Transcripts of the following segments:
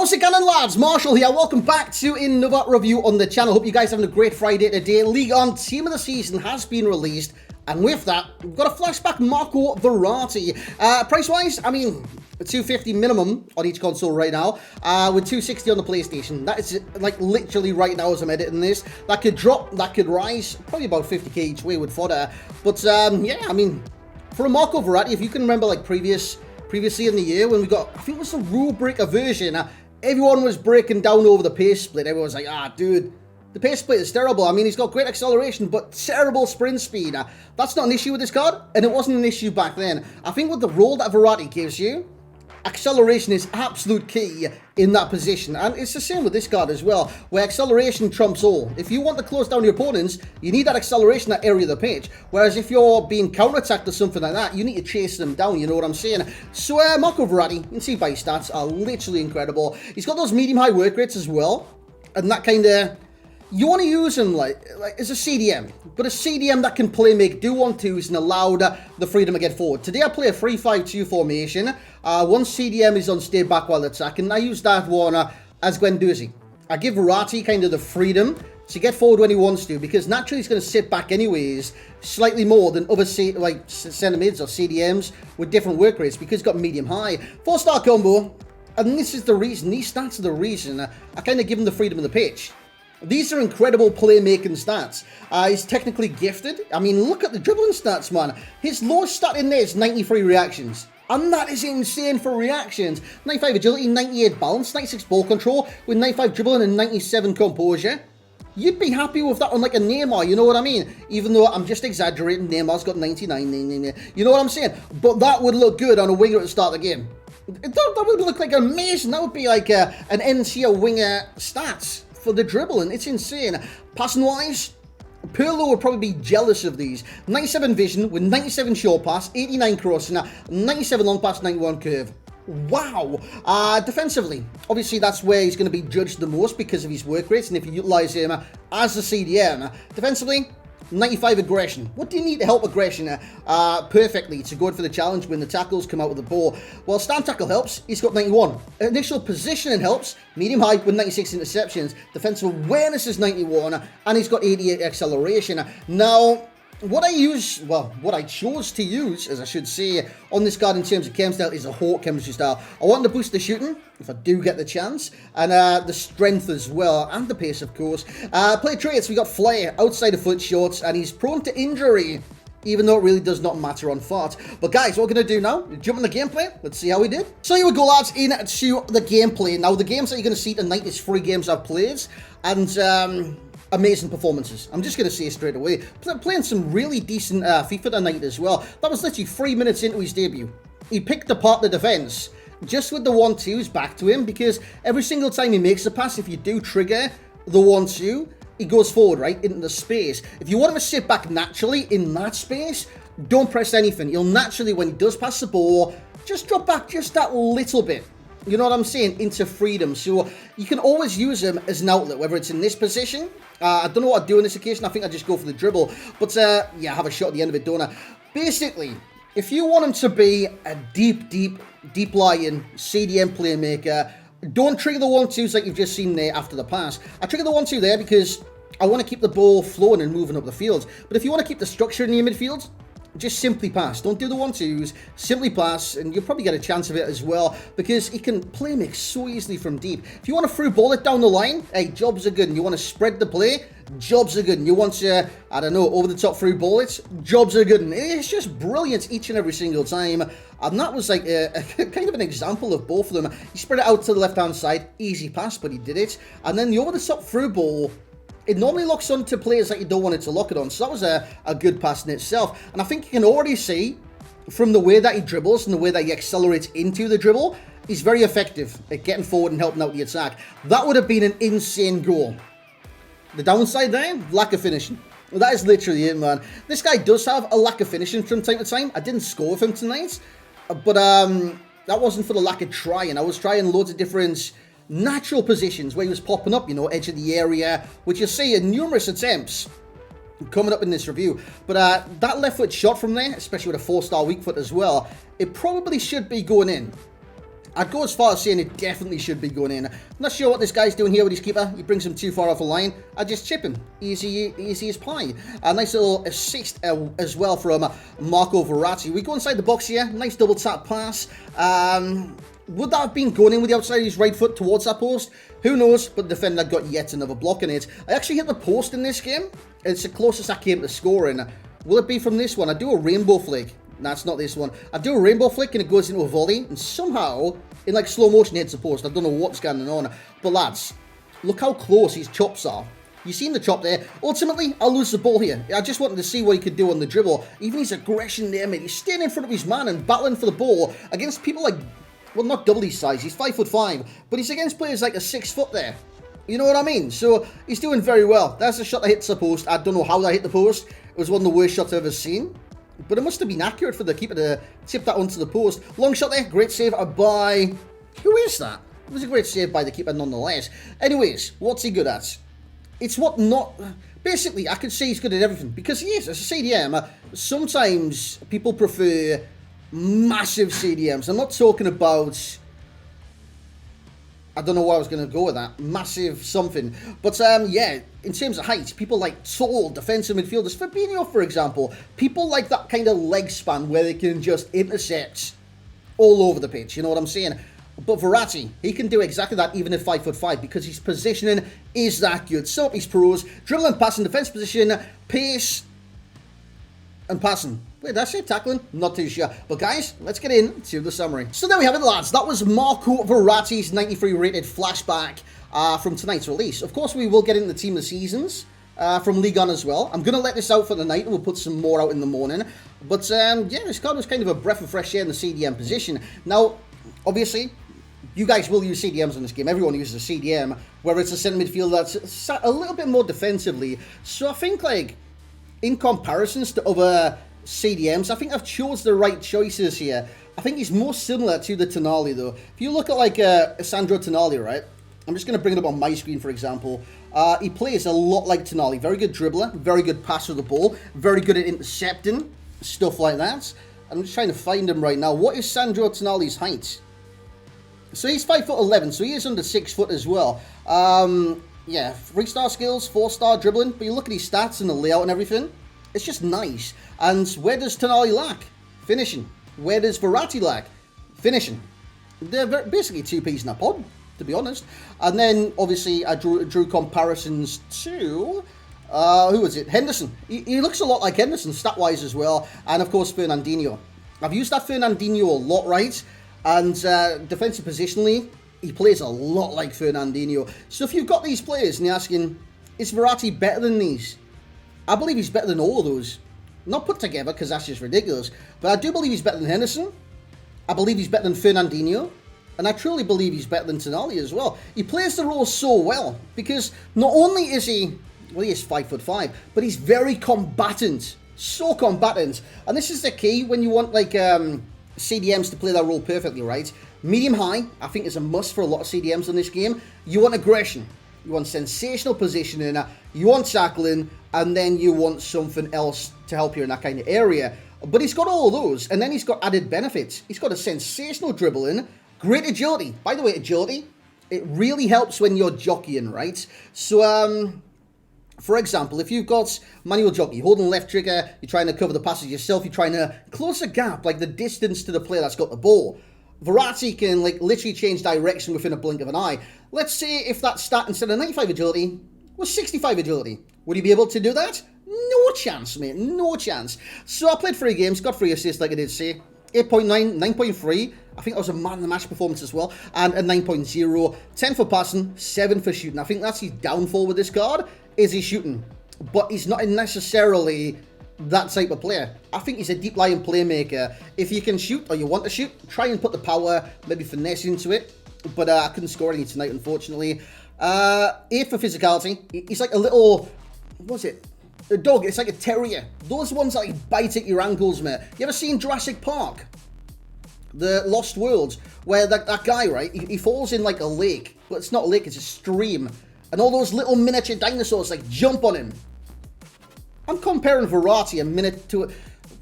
How's it going, lads? Marshall here. Welcome back to another review on the channel. Hope you guys are having a great Friday today. League On Team of the Season has been released. And with that, we've got a flashback Marco Verratti. Price-wise, I mean, $250 minimum on each console right now, with $260 on the PlayStation. That is, like, literally right now as I'm editing this. That could drop, that could rise, probably about $50k each way with fodder. But, yeah, I mean, for a Marco Verratti, if you can remember, like, previously in the year when we got, I think it was the rule breaker version, everyone was breaking down over the pace split. Everyone was like, dude, the pace split is terrible. I mean, he's got great acceleration, but terrible sprint speed. That's not an issue with this card, and it wasn't an issue back then. I think with the role that Verratti gives you, acceleration is absolute key in that position. And it's the same with this card as well, where acceleration trumps all. If you want to close down your opponents, you need that acceleration, that area of the pitch. Whereas if you're being counter-attacked or something like that, you need to chase them down, you know what I'm saying? So Marco Verratti, you can see by his stats, are literally incredible. He's got those medium-high work rates as well, and that kind of... You want to use him like as a CDM, but a CDM that can play, make do 1-2s and allow the freedom to get forward. Today I play a 3-5-2 formation. One CDM is on stay back while attacking. I use that one as Guendouzi. I give Verratti kind of the freedom to get forward when he wants to, because naturally he's going to sit back anyways, slightly more than other centre mids or CDMs with different work rates, because he's got medium high. 4-star combo, and this is the reason, these stats are the reason I kind of give him the freedom of the pitch. These are incredible playmaking stats. He's technically gifted. I mean, look at the dribbling stats, man. His lowest stat in there is 93 reactions. And that is insane for reactions. 95 agility, 98 balance, 96 ball control, with 95 dribbling and 97 composure. You'd be happy with that on like a Neymar, you know what I mean? Even though I'm just exaggerating, Neymar's got 99, you know what I'm saying? But that would look good on a winger at the start of the game. That would look like amazing. That would be like an NCA winger stats for the dribbling. It's insane. Passing wise, Pirlo would probably be jealous of these. 97 vision with 97 short pass, 89 crossing, 97 long pass, 91 curve. Wow. Defensively, obviously that's where he's going to be judged the most because of his work rates, and if you utilize him as a CDM. Defensively, 95 aggression. What do you need to help aggression perfectly to go for the challenge when the tackles come out with the ball? Well, stand tackle helps. He's got 91. Initial positioning helps. Medium high with 96 interceptions. Defensive awareness is 91. And he's got 88 acceleration. Now, what I chose to use, as I should say, on this card in terms of chem style is a Hawk chemistry style. I want to boost the shooting, if I do get the chance, and the strength as well, and the pace, of course. Play traits, we got flair, outside of foot shots, and he's prone to injury, even though it really does not matter on fart. But guys, what we're going to do now, jump in the gameplay. Let's see how we did. So here we go, lads, into the gameplay. Now, the games that you're going to see tonight is 3 games I've played, and amazing performances. I'm just going to say straight away. Playing some really decent FIFA tonight as well. That was literally 3 minutes into his debut. He picked apart the defense just with the 1-2s back to him, because every single time he makes a pass, if you do trigger the 1-2, he goes forward, right, into the space. If you want him to sit back naturally in that space, don't press anything. He'll naturally, when he does pass the ball, just drop back just that little bit. You know what I'm saying? Into freedom. So you can always use him as an outlet, whether it's in this position. I don't know what I'd do on this occasion. I think I'd just go for the dribble. But, yeah, have a shot at the end of it, don't I? Basically, if you want him to be a deep lying CDM playmaker, don't trigger the 1-2s like you've just seen there after the pass. I trigger the 1-2 there because I want to keep the ball flowing and moving up the field. But if you want to keep the structure in your midfield, just simply pass. Don't do the 1-2s. Simply pass, and you'll probably get a chance of it as well, because he can play make so easily from deep. If you want to through ball it down the line, hey, jobs are good. And you want to spread the play, jobs are good. And you want to, I don't know, over the top through ball it, jobs are good. And it's just brilliant each and every single time. And that was like a kind of an example of both of them. He spread it out to the left-hand side, easy pass, but he did it. And then the over the top through ball, it normally locks onto players that you don't want it to lock it on. So that was a good pass in itself. And I think you can already see from the way that he dribbles and the way that he accelerates into the dribble, he's very effective at getting forward and helping out the attack. That would have been an insane goal. The downside there, lack of finishing. Well, that is literally it, man. This guy does have a lack of finishing from time to time. I didn't score with him tonight, but that wasn't for the lack of trying. I was trying loads of different natural positions where he was popping up, you know, edge of the area, which you'll see in numerous attempts coming up in this review. But that left foot shot from there, especially with a 4-star weak foot as well, it probably should be going in. I'd go as far as saying it definitely should be going in. I'm not sure what this guy's doing here with his keeper. He brings him too far off the line. I just chip him. Easy as pie. A nice little assist as well from Marco Verratti. We go inside the box here. Nice double tap pass. Would that have been going in with the outside of his right foot towards that post? Who knows, but the defender got yet another block in it. I actually hit the post in this game. It's the closest I came to scoring. Will it be from this one? I do a rainbow flick. That's not this one. I do a rainbow flick and it goes into a volley, and somehow, in like slow motion, hits the post. I don't know what's going on. But lads, look how close his chops are. You seen the chop there? Ultimately, I'll lose the ball here. I just wanted to see what he could do on the dribble. Even his aggression there, mate. He's staying in front of his man and battling for the ball against people like, well, not double his size. He's 5'5", but he's against players like a 6 foot there. You know what I mean? So he's doing very well. That's a shot that hits the post. I don't know how that hit the post. It was one of the worst shots I've ever seen. But it must have been accurate for the keeper to tip that onto the post. Long shot there. Great save by... Who is that? It was a great save by the keeper nonetheless. Anyways, what's he good at? It's what not... Basically, I could say he's good at everything. Because he is. As a CDM, sometimes people prefer massive CDMs. I'm not talking about... I don't know where I was going to go with that. Massive something. But, yeah, in terms of height, people like tall defensive midfielders. Fabinho, for example. People like that kind of leg span where they can just intercept all over the pitch. You know what I'm saying? But Verratti, he can do exactly that even at 5'5" because his positioning is that good. So up his pros. Dribbling, passing, defense position, pace, and passing. Wait, did I say tackling? Not too sure. But guys, let's get into the summary. So there we have it, lads. That was Marco Verratti's 93 rated flashback from tonight's release. Of course, we will get into the Team of the Seasons from League On as well. I'm going to let this out for the night and we'll put some more out in the morning. But yeah, this card was kind of a breath of fresh air in the CDM position. Now, obviously, you guys will use CDMs in this game. Everyone uses a CDM, where it's a centre midfielder that's sat a little bit more defensively. So I think, like, in comparisons to other CDMs, I think I've chose the right choices here. I think he's more similar to the Tonali, though. If you look at, like, Sandro Tonali, right? I'm just going to bring it up on my screen, for example. He plays a lot like Tonali. Very good dribbler, very good passer of the ball, very good at intercepting, stuff like that. I'm just trying to find him right now. What is Sandro Tonali's height? So he's 5'11", so he is under 6 foot as well. Yeah, 3-star skills, 4-star dribbling, but you look at his stats and the layout and everything, it's just nice. And where does Tonali lack? Finishing. Where does Verratti lack? Finishing. They're basically two peas in a pod, to be honest. And then, obviously, I drew comparisons to... who was it? Henderson. He looks a lot like Henderson, stat-wise as well. And, of course, Fernandinho. I've used that Fernandinho a lot, right? And defensive positionally, he plays a lot like Fernandinho. So if you've got these players and you're asking, is Verratti better than these? I believe he's better than all of those. Not put together, because that's just ridiculous. But I do believe he's better than Henderson. I believe he's better than Fernandinho. And I truly believe he's better than Tonali as well. He plays the role so well, because not only is he, well, he is 5'5", but he's very combatant. So combatant. And this is the key when you want, like, CDMs to play that role perfectly, right? Medium-high, I think, is a must for a lot of CDMs in this game. You want aggression. You want sensational positioning. You want tackling. And then you want something else to help you in that kind of area. But he's got all of those. And then he's got added benefits. He's got a sensational dribbling. Great agility. By the way, agility, it really helps when you're jockeying, right? So, for example, if you've got manual jockey, holding left trigger, you're trying to cover the passes yourself, you're trying to close a gap, like the distance to the player that's got the ball. Verratti can, like, literally change direction within a blink of an eye. Let's say if that stat instead of 95 agility was 65 agility. Would he be able to do that? No chance, mate. No chance. So I played 3 games, got 3 assists, like I did say. 8.9, 9.3. I think that was a man-of-the-match performance as well. And a 9.0. 10 for passing, 7 for shooting. I think that's his downfall with this card, is his shooting. But he's not necessarily that type of player. I think he's a deep-lying playmaker. If you can shoot, or you want to shoot, try and put the power, maybe finesse into it. But I couldn't score any tonight, unfortunately. 8 for physicality. He's like a little... What was it? A dog. It's like a terrier. Those ones that like bite at your ankles, mate. You ever seen Jurassic Park? The Lost World, where that guy, right, he falls in like a lake, but it's not a lake, it's a stream, and all those little miniature dinosaurs like jump on him. I'm comparing Verratti a minute to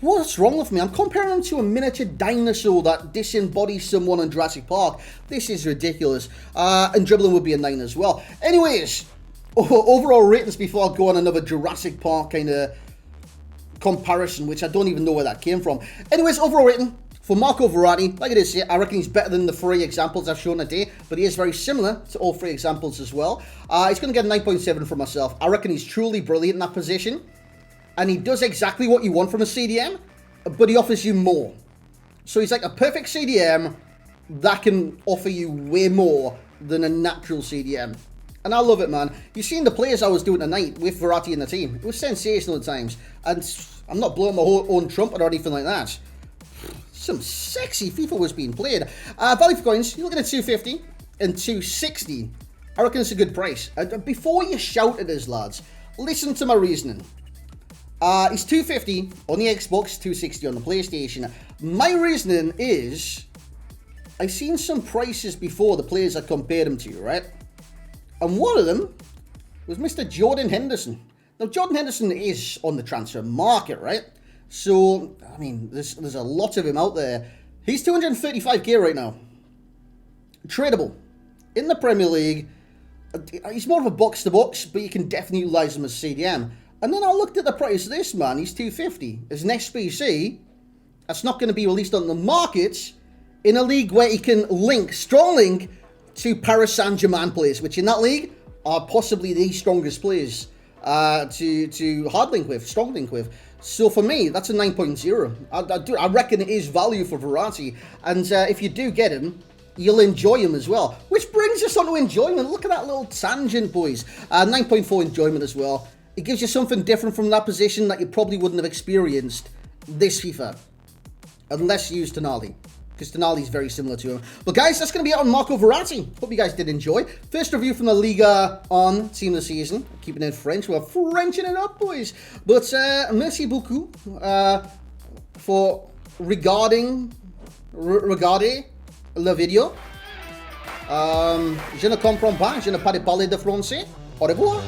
What's wrong with me? I'm comparing him to a miniature dinosaur that disembodies someone in Jurassic Park. This is ridiculous. And dribbling would be a 9 as well. Anyways, overall ratings before I go on another Jurassic Park kind of comparison, which I don't even know where that came from. Anyways, overall rating for Marco Verratti, like it is here, I reckon he's better than the 3 examples I've shown today, but he is very similar to all 3 examples as well. He's going to get a 9.7 for myself. I reckon he's truly brilliant in that position, and he does exactly what you want from a CDM, but he offers you more. So he's like a perfect CDM that can offer you way more than a natural CDM. And I love it, man. You've seen the players I was doing tonight with Verratti in the team. It was sensational at times. And I'm not blowing my own trumpet or anything like that. Some sexy FIFA was being played. Value for coins, you're looking at 250 and 260. I reckon it's a good price. Before you shout at us, lads, listen to my reasoning. It's 250 on the Xbox, 260 on the PlayStation. My reasoning is, I've seen some prices before the players I compared them to, right? And one of them was Mr. Jordan Henderson. Now, Jordan Henderson is on the transfer market, right? So, I mean, there's a lot of him out there. He's 235k right now. Tradable. In the Premier League, he's more of a box-to-box, but you can definitely utilize him as CDM. And then I looked at the price of this man, he's 250. As an SBC, that's not going to be released on the market in a league where he can link, strong link, to Paris Saint-Germain players, which in that league are possibly the strongest players to hard link with, strong link with. So for me, that's a 9.0. I reckon it is value for Verratti, and if you do get him, you'll enjoy him as well. Which brings us on to enjoyment. Look at that little tangent, boys. 9.4 enjoyment as well. It gives you something different from that position that you probably wouldn't have experienced this FIFA, unless you use Tonali, because Tonali is very similar to him. But guys, that's going to be it on Marco Verratti. Hope you guys did enjoy. First review from the Liga on Team of the Season. Keeping it French. We're Frenching it up, boys. But merci beaucoup for regardez le vidéo. Je ne comprends pas. Je ne parle pas de français. Au revoir.